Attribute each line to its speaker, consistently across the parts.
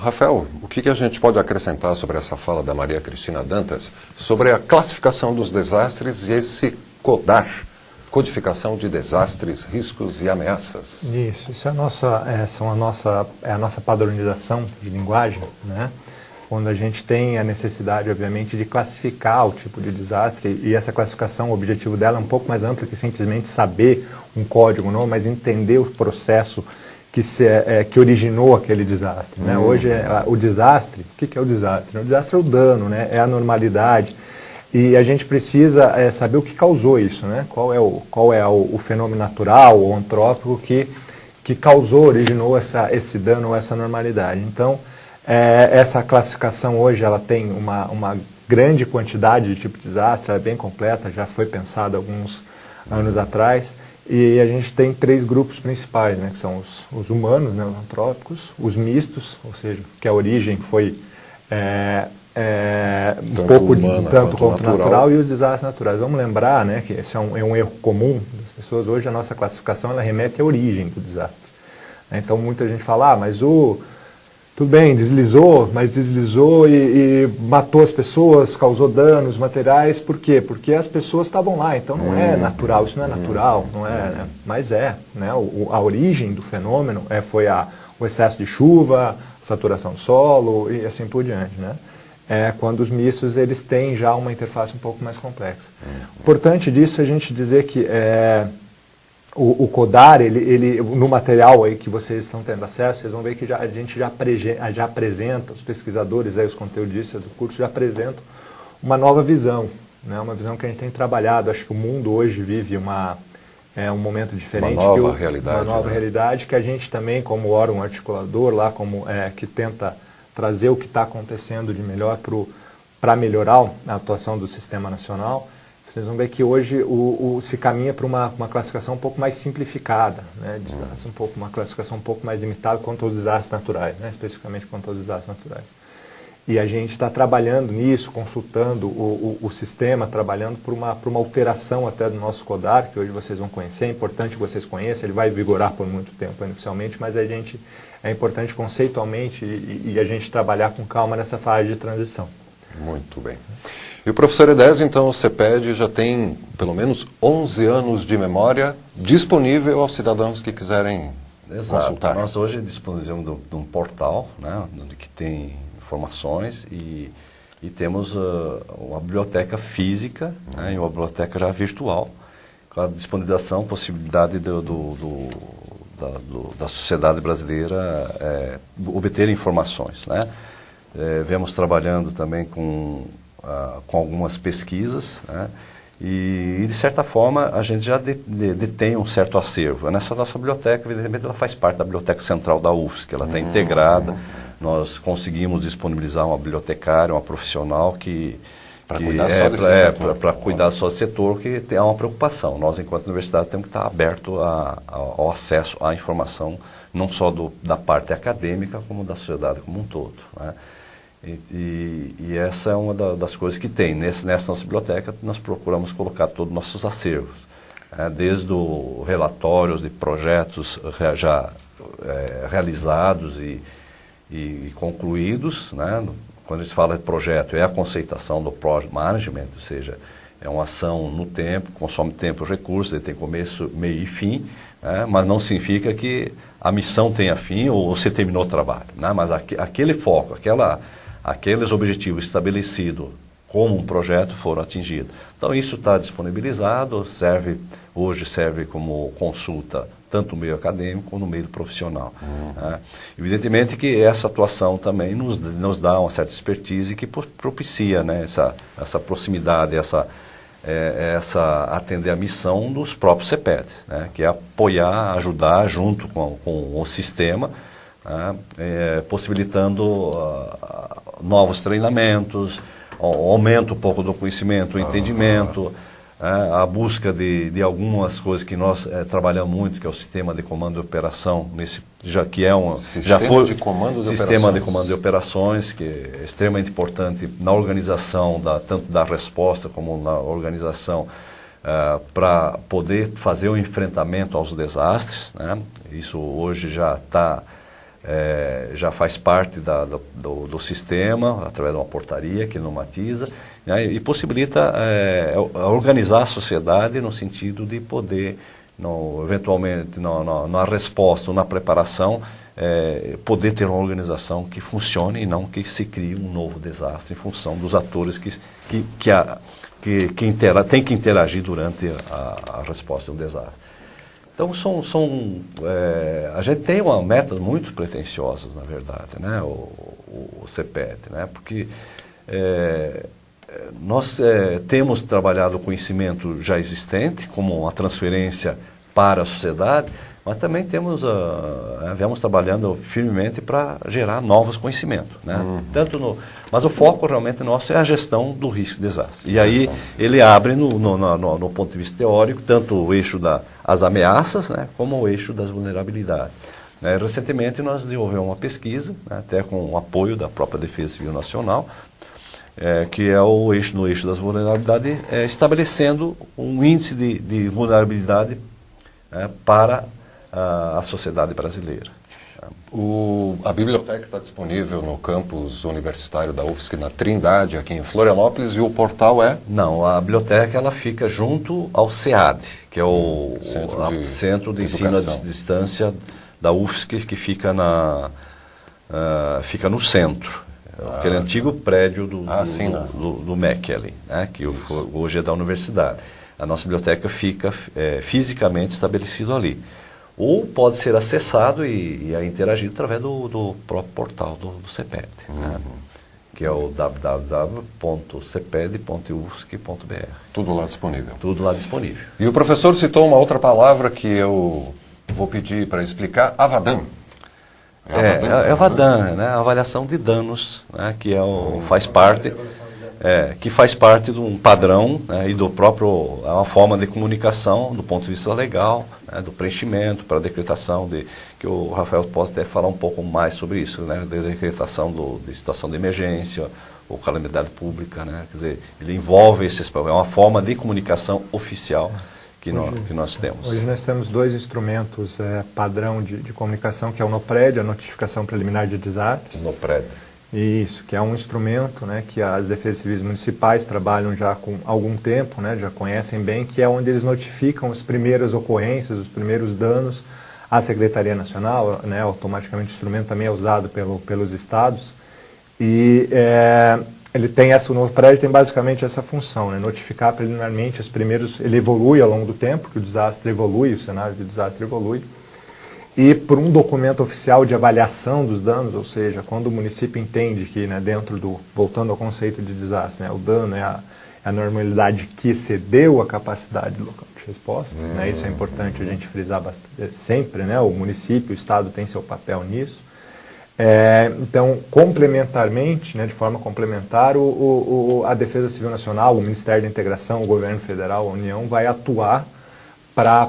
Speaker 1: Rafael, o que a gente pode acrescentar sobre essa fala da Maria Cristina Dantas sobre a classificação dos desastres e esse CODAR, Codificação de Desastres, Riscos e Ameaças?
Speaker 2: Isso é a nossa padronização de linguagem, né? Quando a gente tem a necessidade, obviamente, de classificar o tipo de desastre, e essa classificação, o objetivo dela é um pouco mais amplo que simplesmente saber um código, não, mas entender o processo que originou aquele desastre, né? Hoje, o desastre, o que é o desastre? O desastre é o dano, né? É a normalidade. E a gente precisa saber o que causou isso, né? Qual é o fenômeno natural ou antrópico que causou, originou esse dano ou essa normalidade. Então, essa classificação hoje ela tem uma grande quantidade de tipo de desastre, ela é bem completa, já foi pensada alguns anos atrás. E a gente tem 3 grupos principais, né? Que são os humanos, né? Os antrópicos, os mistos, ou seja, que a origem foi um pouco tanto quanto natural, e os desastres naturais. Vamos lembrar, né, que esse é um erro comum das pessoas. Hoje a nossa classificação ela remete à origem do desastre. Então muita gente fala, mas tudo bem, deslizou e matou as pessoas, causou danos materiais, por quê? Porque as pessoas estavam lá, então não é natural, isso não é natural, não é, né? Mas né? A origem do fenômeno foi o excesso de chuva, saturação do solo e assim por diante, né? Quando os mistos eles têm já uma interface um pouco mais complexa. Importante disso é a gente dizer que o CODAR, ele, no material aí que vocês estão tendo acesso, vocês vão ver que a gente já apresenta, os pesquisadores, aí, os conteudistas do curso já apresentam uma nova visão, né? Uma visão que a gente tem trabalhado. Acho que o mundo hoje vive um momento diferente.
Speaker 1: Uma nova realidade.
Speaker 2: Uma nova realidade que a gente também, como órgão articulador, lá que tenta trazer o que está acontecendo de melhor para melhorar a atuação do sistema nacional. Vocês vão ver que hoje se caminha para uma classificação um pouco mais simplificada, né? Uma classificação um pouco mais limitada quanto aos desastres naturais, né? Especificamente quanto aos desastres naturais. E a gente está trabalhando nisso, consultando o sistema, trabalhando por uma alteração até do nosso CODAR, que hoje vocês vão conhecer. É importante que vocês conheçam, ele vai vigorar por muito tempo inicialmente, mas é importante conceitualmente e a gente trabalhar com calma nessa fase de transição.
Speaker 1: Muito bem. E o professor Edésio, então, o CEPED já tem pelo menos 11 anos de memória disponível aos cidadãos que quiserem consultar.
Speaker 3: Nós hoje disponibilizamos de um portal, né, que tem informações e temos uma biblioteca física, né, e uma biblioteca já virtual, com a disponibilização, possibilidade da sociedade brasileira obter informações, né? Vemos trabalhando também com algumas pesquisas, né? E de certa forma a gente já detém um certo acervo. Nessa nossa biblioteca, evidentemente, ela faz parte da Biblioteca Central da UFSC, ela está integrada. Nós conseguimos disponibilizar uma bibliotecária, uma profissional
Speaker 1: para cuidar só desse setor.
Speaker 3: Para cuidar só desse setor, que é uma preocupação. Nós, enquanto universidade, temos que estar aberto ao acesso à informação, não só da parte acadêmica, como da sociedade como um todo, né? E essa é uma das coisas que tem. Nessa nossa biblioteca, nós procuramos colocar todos os nossos acervos, desde relatórios de projetos já realizados e concluídos, né? Quando a gente fala de projeto, é a conceituação do Project Management, ou seja, é uma ação no tempo, consome tempo e recursos, ele tem começo, meio e fim, né? Mas não significa que a missão tenha fim ou você terminou o trabalho, né? Mas aquele foco, aqueles objetivos estabelecidos como um projeto foram atingidos. Então isso está disponibilizado, hoje serve como consulta tanto no meio acadêmico como no meio profissional. Né? Evidentemente que essa atuação também nos dá uma certa expertise que propicia, né, essa proximidade, essa atender a missão dos próprios CEPEDs, né, que é apoiar, ajudar junto com o sistema, né, possibilitando novos treinamentos, aumenta um pouco do conhecimento, o entendimento, a busca de algumas coisas que nós trabalhamos muito, que é o sistema de comando de operação,
Speaker 1: sistema de comando
Speaker 3: de operações, que é extremamente importante na organização, tanto da resposta como na organização, para poder fazer o enfrentamento aos desastres, né? Isso hoje já está já faz parte do sistema, através de uma portaria que normatiza, né, e possibilita organizar a sociedade no sentido de poder, eventualmente, na resposta, na preparação, poder ter uma organização que funcione e não que se crie um novo desastre em função dos atores que tem que interagir durante a resposta ao desastre. Então, a gente tem uma metas muito pretensiosas, na verdade, né, o CEPED, né, porque nós temos trabalhado o conhecimento já existente, como uma transferência para a sociedade, mas também viemos trabalhando firmemente para gerar novos conhecimentos, né? Mas o foco realmente nosso é a gestão do risco de desastre. E aí ele abre no ponto de vista teórico tanto o eixo das ameaças, né, como o eixo das vulnerabilidades. Né? Recentemente nós desenvolvemos uma pesquisa, né, até com o apoio da própria Defesa Civil Nacional, que é no eixo das vulnerabilidades, estabelecendo um índice de vulnerabilidade para a sociedade brasileira.
Speaker 1: A biblioteca está disponível no campus universitário da UFSC, na Trindade, aqui em Florianópolis, e o portal é?
Speaker 3: Não, a biblioteca ela fica junto ao CEAD, que é o Centro de Ensino à Distância da UFSC, que fica no centro. Aquele antigo prédio do MEC ali, né, que hoje é da universidade. A nossa biblioteca fica fisicamente estabelecida ali. Ou pode ser acessado e interagido através do próprio portal do CEPED, né, que é o www.ceped.ufsc.br.
Speaker 1: Tudo lá disponível.
Speaker 3: Tudo lá disponível.
Speaker 1: E o professor citou uma outra palavra que eu vou pedir para explicar, Avadan.
Speaker 3: Avadan, né, a avaliação de danos, né, que faz parte de um padrão, né, e do próprio, é uma forma de comunicação do ponto de vista legal, né, do preenchimento para a decretação que o Rafael pode até falar um pouco mais sobre isso, né, de decretação de situação de emergência ou calamidade pública, né, quer dizer, ele envolve é uma forma de comunicação oficial que nós temos.
Speaker 2: Hoje nós temos dois instrumentos padrão de comunicação, que é o NOPRED, a Notificação Preliminar de Desastres.
Speaker 1: NOPRED.
Speaker 2: Isso, que é um instrumento, né, que as defesas civis municipais trabalham já com algum tempo, né, já conhecem bem, que é onde eles notificam as primeiras ocorrências, os primeiros danos à Secretaria Nacional, né, automaticamente o instrumento também é usado pelos estados, e ele tem o NOPRED tem basicamente essa função, né, notificar preliminarmente os primeiros, ele evolui ao longo do tempo, que o desastre evolui, o cenário de desastre evolui, e por um documento oficial de avaliação dos danos, ou seja, quando o município entende que, né, voltando ao conceito de desastre, né, o dano é a normalidade que excedeu a capacidade local de resposta, né, isso é importante a gente frisar sempre, né, o município, o estado tem seu papel nisso. Então, complementarmente, né, de forma complementar, a Defesa Civil Nacional, o Ministério da Integração, o Governo Federal, a União, vai atuar para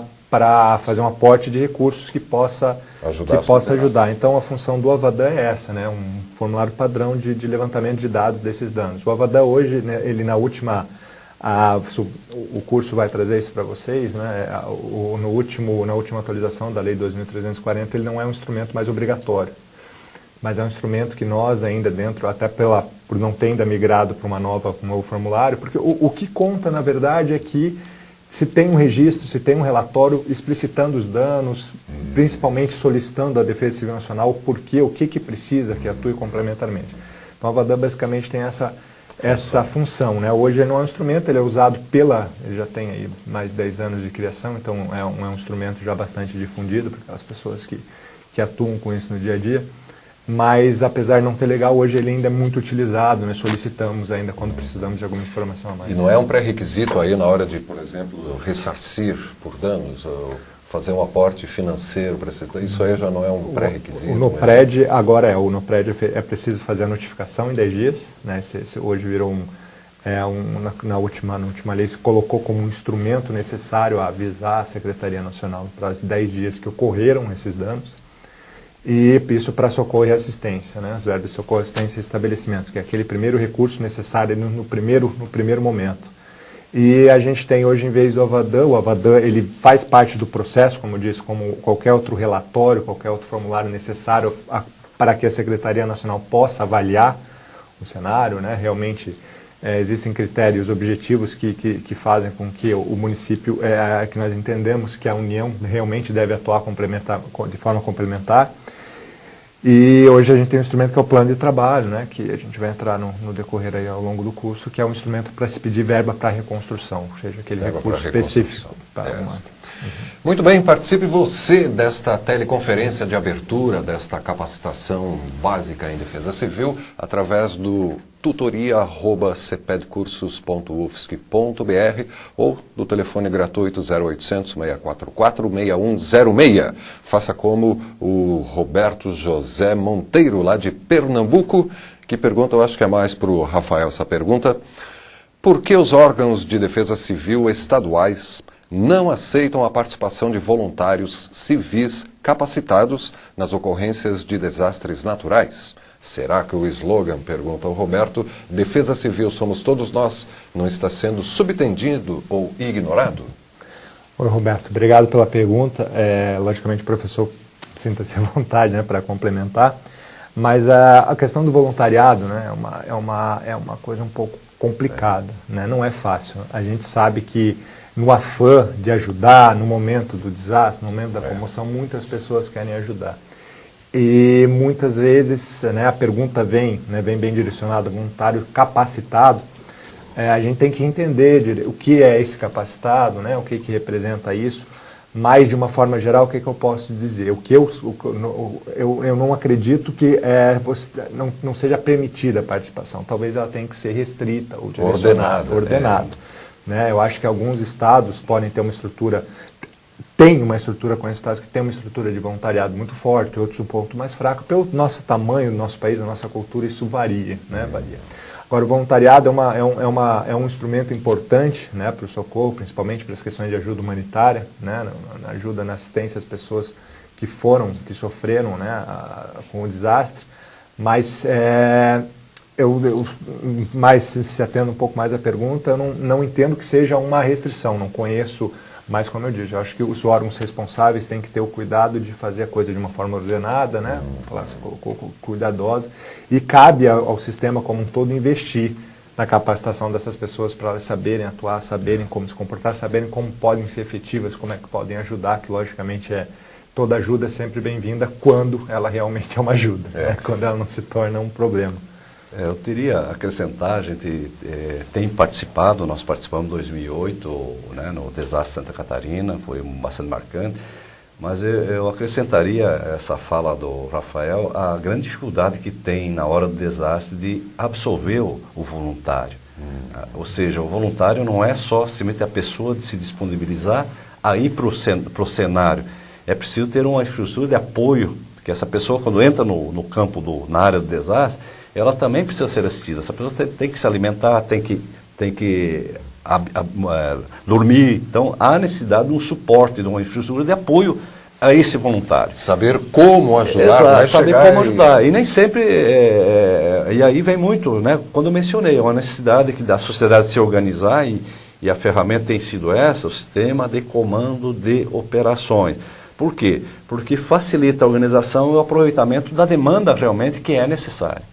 Speaker 2: fazer um aporte de recursos que possa ajudar. Então, a função do Avadan é essa, né, um formulário padrão de levantamento de dados desses danos. O Avadan hoje, né, ele na última, o curso vai trazer isso para vocês, né, na última atualização da Lei 2.340, ele não é um instrumento mais obrigatório, mas é um instrumento que nós ainda dentro, até por não ter ainda migrado para um novo formulário, porque o que conta, na verdade, é que se tem um registro, se tem um relatório explicitando os danos, principalmente solicitando à Defesa Civil Nacional o que precisa que atue complementarmente. Então, a Avadan basicamente tem essa função, né? Hoje ele não é um instrumento, ele é usado ele já tem aí mais de 10 anos de criação, então é um instrumento já bastante difundido para aquelas pessoas que atuam com isso no dia a dia. Mas, apesar de não ter legal, hoje ele ainda é muito utilizado, nós solicitamos ainda quando precisamos de alguma informação a mais.
Speaker 1: E não é um pré-requisito aí na hora de, por exemplo, ressarcir por danos, ou fazer um aporte financeiro para isso aí já não é um pré-requisito?
Speaker 2: O NOPRED, agora o NOPRED é preciso fazer a notificação em 10 dias, né? Hoje virou na última lei se colocou como um instrumento necessário a avisar a Secretaria Nacional para os 10 dias que ocorreram esses danos. E isso para socorro e assistência, né? As verbas de socorro, assistência e estabelecimento, que é aquele primeiro recurso necessário no primeiro momento. E a gente tem hoje, em vez do Avadan, o Avadan ele faz parte do processo, como eu disse, como qualquer outro relatório, qualquer outro formulário necessário para que a Secretaria Nacional possa avaliar o cenário, né? Realmente existem critérios objetivos que fazem com que o município, que nós entendemos que a União realmente deve atuar de forma complementar. E hoje a gente tem um instrumento que é o plano de trabalho, né, que a gente vai entrar no decorrer aí ao longo do curso, que é um instrumento para se pedir verba para reconstrução, ou seja, aquele recurso específico.
Speaker 1: Muito bem, participe você desta teleconferência de abertura, desta capacitação básica em defesa civil, através do tutoria@cepedcursos.ufsc.br ou do telefone gratuito 0800 644 6106. Faça como o Roberto José Monteiro, lá de Pernambuco, que pergunta, eu acho que é mais para o Rafael essa pergunta: por que os órgãos de defesa civil estaduais não aceitam a participação de voluntários civis capacitados nas ocorrências de desastres naturais? Será que o slogan, pergunta o Roberto, defesa civil somos todos nós, não está sendo subtendido ou ignorado?
Speaker 2: Oi, Roberto, obrigado pela pergunta. Logicamente, professor, sinta-se à vontade, né, para complementar, mas a questão do voluntariado, né, é uma coisa um pouco complicada, né? Não é fácil. A gente sabe que no afã de ajudar, no momento do desastre, no momento da comoção, muitas pessoas querem ajudar. E muitas vezes, né, a pergunta vem bem direcionada, voluntário capacitado. A gente tem que entender o que é esse capacitado, né, o que representa isso, mas de uma forma geral, o que eu posso dizer? Eu não acredito que não seja permitida a participação, talvez ela tenha que ser restrita ou ordenada. Né? Eu acho que alguns estados podem ter uma estrutura, com estados que tem uma estrutura de voluntariado muito forte, outros um ponto mais fraco. Pelo nosso tamanho, do nosso país, da nossa cultura, isso varia, né? Varia. Agora, o voluntariado é um instrumento importante, né, para o socorro, principalmente para as questões de ajuda humanitária, né, na ajuda, na assistência às pessoas que sofreram, né, com o desastre, mas mas se atendo um pouco mais à pergunta, eu não entendo que seja uma restrição, não conheço, mas como eu disse, eu acho que os órgãos responsáveis têm que ter o cuidado de fazer a coisa de uma forma ordenada, né, cuidadosa, e cabe ao sistema como um todo investir na capacitação dessas pessoas para elas saberem atuar, saberem como se comportar, saberem como podem ser efetivas, como é que podem ajudar, que logicamente toda ajuda é sempre bem-vinda quando ela realmente é uma ajuda, né, quando ela não se torna um problema.
Speaker 3: Eu teria a acrescentar, a gente tem participado, nós participamos em 2008, né, no desastre de Santa Catarina, foi bastante marcante, mas eu acrescentaria essa fala do Rafael, a grande dificuldade que tem na hora do desastre de absorver o voluntário. Ou seja, o voluntário não é só simplesmente a pessoa de se disponibilizar a ir para o cenário, é preciso ter uma estrutura de apoio, que essa pessoa quando entra no campo, na área do desastre, ela também precisa ser assistida. Essa pessoa tem que se alimentar, tem que dormir. Então, há necessidade de um suporte, de uma infraestrutura de apoio a esse voluntário.
Speaker 1: Saber como ajudar.
Speaker 3: Exato, saber como ajudar. E nem sempre... e aí vem muito, né? Quando eu mencionei, uma necessidade da sociedade se organizar e a ferramenta tem sido essa, o sistema de comando de operações. Por quê? Porque facilita a organização e o aproveitamento da demanda realmente que é necessária.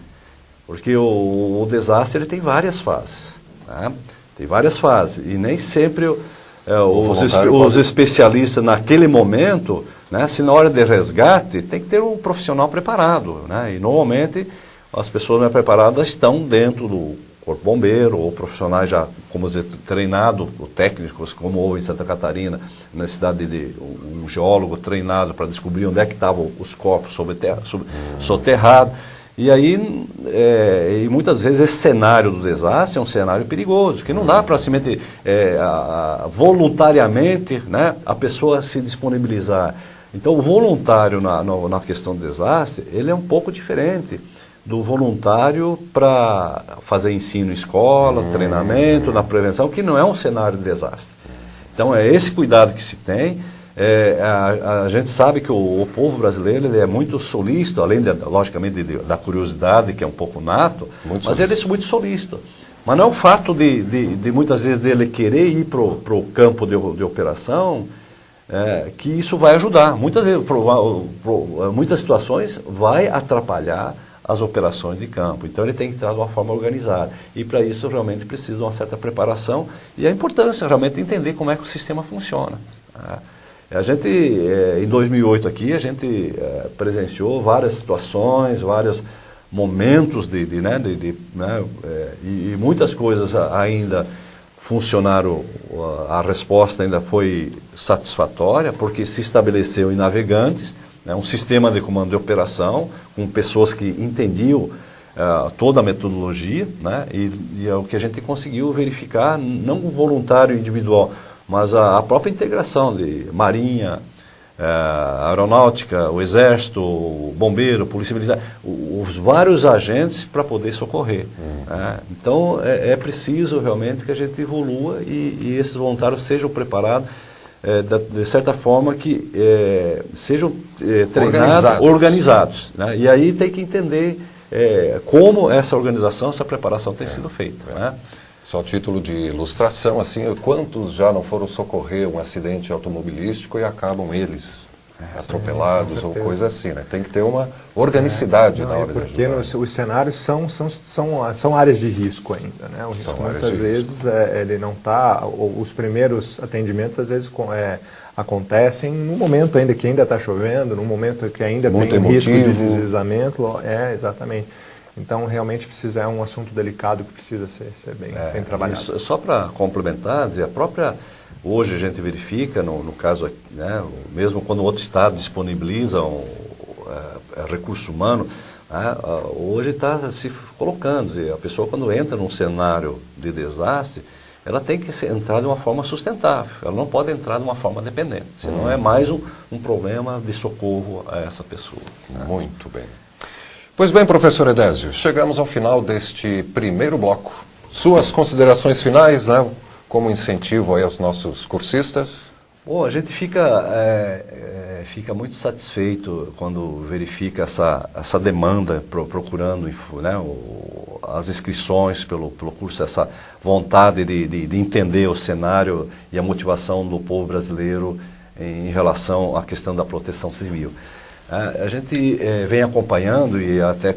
Speaker 3: Porque o desastre ele tem várias fases, né? Tem várias fases, e nem sempre os especialistas naquele momento, né, se na hora de resgate, tem que ter um profissional preparado, né? E normalmente as pessoas não preparadas estão dentro do corpo bombeiro, ou profissionais já, como dizer, treinados, técnicos, como houve em Santa Catarina, na cidade de um geólogo treinado para descobrir onde é que estavam os corpos soterrados. E aí, e muitas vezes esse cenário do desastre é um cenário perigoso, que não dá para simplesmente voluntariamente, né, a pessoa se disponibilizar. Então o voluntário na questão do desastre, ele é um pouco diferente do voluntário para fazer ensino em escola, treinamento, na prevenção, que não é um cenário de desastre. Então é esse cuidado que se tem. A gente sabe que o povo brasileiro ele é muito solícito, além, logicamente, da curiosidade, que é um pouco nato, mas ele é muito solícito. Mas não é o fato de muitas vezes dele querer ir para o campo de operação que isso vai ajudar. Muitas vezes, muitas situações vai atrapalhar as operações de campo. Então ele tem que estar de uma forma organizada. E para isso realmente precisa de uma certa preparação e a importância realmente de entender como é que o sistema funciona. A gente, em 2008 aqui, a gente presenciou várias situações, vários momentos e muitas coisas ainda funcionaram, a resposta ainda foi satisfatória, porque se estabeleceu em navegantes, um sistema de comando de operação, com pessoas que entendiam toda a metodologia, e é o que a gente conseguiu verificar, não o voluntário individual, mas a própria integração de marinha, aeronáutica, o exército, o bombeiro, polícia militar, os vários agentes para poder socorrer. Então é preciso realmente que a gente evolua e esses voluntários sejam preparados de certa forma que sejam treinados, organizados. E aí tem que entender como essa organização, essa preparação tem sido feita.
Speaker 1: Só título de ilustração, assim, quantos já não foram socorrer um acidente automobilístico e acabam eles atropelados ou coisa assim, né? Tem que ter uma organicidade na hora de ajudar.
Speaker 2: Porque os cenários são áreas de risco ainda, né? O risco muitas vezes ele não está, os primeiros atendimentos às vezes acontecem num momento ainda que ainda está chovendo, num momento que ainda
Speaker 1: muito
Speaker 2: tem
Speaker 1: emotivo.
Speaker 2: Risco de deslizamento, exatamente. Então, realmente é um assunto delicado que precisa ser bem trabalhado.
Speaker 3: Só para complementar, hoje a gente verifica, no caso, mesmo quando outro estado disponibiliza recurso humano, hoje está se colocando, a pessoa quando entra num cenário de desastre, ela tem que entrar de uma forma sustentável, ela não pode entrar de uma forma dependente, senão é mais um problema de socorro a essa pessoa.
Speaker 1: Muito bem. Pois bem, professor Edésio, chegamos ao final deste primeiro bloco. Suas considerações finais, como incentivo aí aos nossos cursistas?
Speaker 3: Bom, a gente fica muito satisfeito quando verifica essa demanda procurando as inscrições pelo curso, essa vontade de entender o cenário e a motivação do povo brasileiro em relação à questão da proteção civil. A gente vem acompanhando, e até a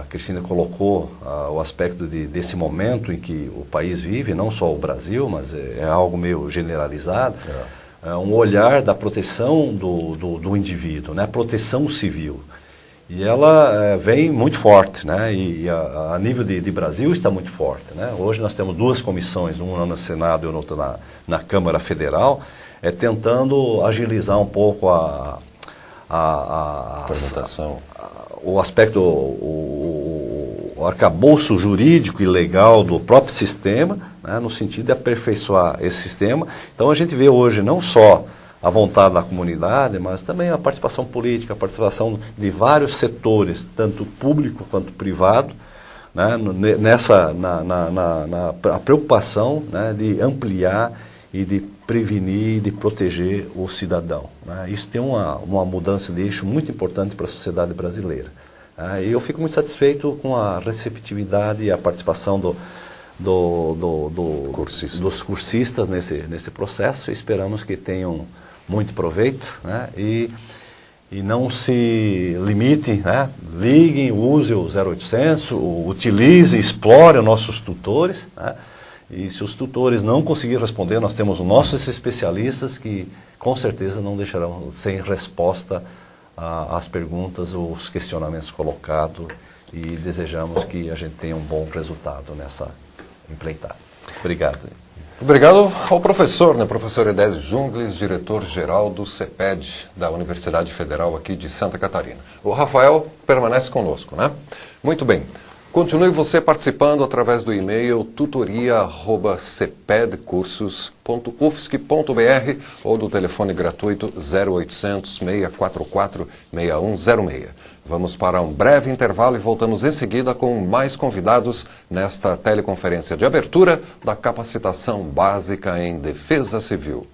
Speaker 3: Cristina colocou o aspecto desse momento em que o país vive, não só o Brasil, mas é algo meio generalizado, um olhar da proteção do indivíduo, proteção civil. E ela vem muito forte, e a nível de Brasil está muito forte. Hoje nós temos duas comissões, uma no Senado e outra na Câmara Federal, tentando agilizar um pouco o aspecto, o arcabouço jurídico e legal do próprio sistema, no sentido de aperfeiçoar esse sistema. Então a gente vê hoje não só a vontade da comunidade, mas também a participação política, a participação de vários setores, tanto público quanto privado, a preocupação de ampliar e de prevenir e de proteger o cidadão. Isso tem uma mudança de eixo muito importante para a sociedade brasileira. E eu fico muito satisfeito com a receptividade e a participação dos cursistas nesse processo. Esperamos que tenham muito proveito e não se limitem, liguem, use o 0800, utilize, explore os nossos tutores. E se os tutores não conseguirem responder, nós temos os nossos especialistas que com certeza não deixarão sem resposta às perguntas ou os questionamentos colocados, e desejamos que a gente tenha um bom resultado nessa empreitada. Obrigado.
Speaker 1: Obrigado ao professor, professor Edésio Jungles, diretor-geral do CEPED, da Universidade Federal aqui de Santa Catarina. O Rafael permanece conosco, Muito bem. Continue você participando através do e-mail tutoria@cepedcursos.ufsc.br ou do telefone gratuito 0800 644 6106. Vamos para um breve intervalo e voltamos em seguida com mais convidados nesta teleconferência de abertura da capacitação básica em defesa civil.